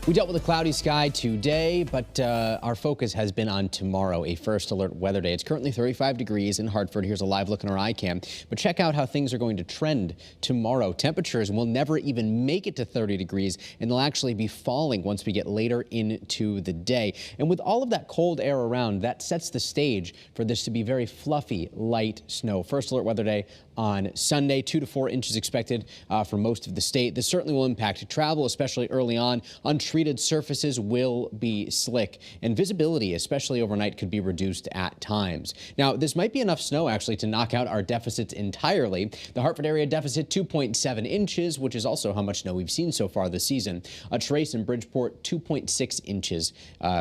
We dealt with a cloudy sky today, but our focus has been on tomorrow, a first alert weather day. It's currently 35 degrees in Hartford. Here's a live look on our iCam. But check out how things are going to trend tomorrow. Temperatures will never even make it to 30 degrees, and they'll actually be falling once we get later into the day. And with all of that cold air around, that sets the stage for this to be very fluffy, light snow. First alert weather day on Sunday, 2 to 4 inches expected for most of the state. This certainly will impact travel, especially early on. Untreated surfaces will be slick, and visibility, especially overnight, could be reduced at times. Now, this might be enough snow actually to knock out our deficits entirely. The Hartford area deficit 2.7 inches, which is also how much snow we've seen so far this season. Trace and Bridgeport 2.6 inches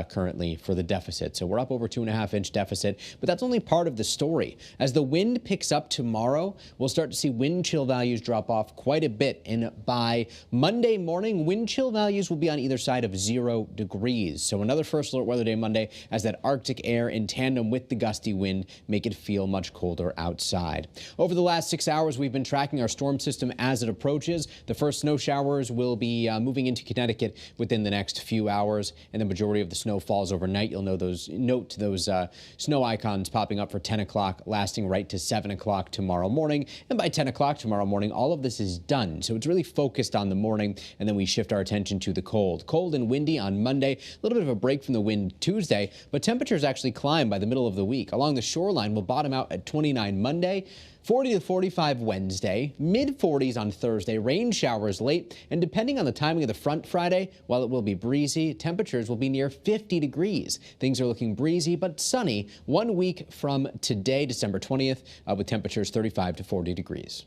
currently for the deficit. So we're up over 2.5-inch deficit, but that's only part of the story. As the wind picks up tomorrow, we'll start to see wind chill values drop off quite a bit, and by Monday morning, wind chill values will be on either side of 0 degrees. So another first alert weather day Monday, as that Arctic air in tandem with the gusty wind make it feel much colder outside. Over the last 6 hours, we've been tracking our storm system as it approaches. The first snow showers will be moving into Connecticut within the next few hours, and the majority of the snow falls overnight. You'll note those snow icons popping up for 10 o'clock, lasting right to 7 o'clock tomorrow morning. And by 10 o'clock tomorrow morning, all of this is done. So it's really focused on the morning, and then we shift our attention to the cold. Cold and windy on Monday, a little bit of a break from the wind Tuesday, but temperatures actually climb by the middle of the week. Along the shoreline, we'll bottom out at 29 Monday, 40 to 45 Wednesday, mid-40s on Thursday, rain showers late, and depending on the timing of the front Friday, while it will be breezy, temperatures will be near 50 degrees. Things are looking breezy but sunny 1 week from today, December 20th, with temperatures 35 to 40 degrees.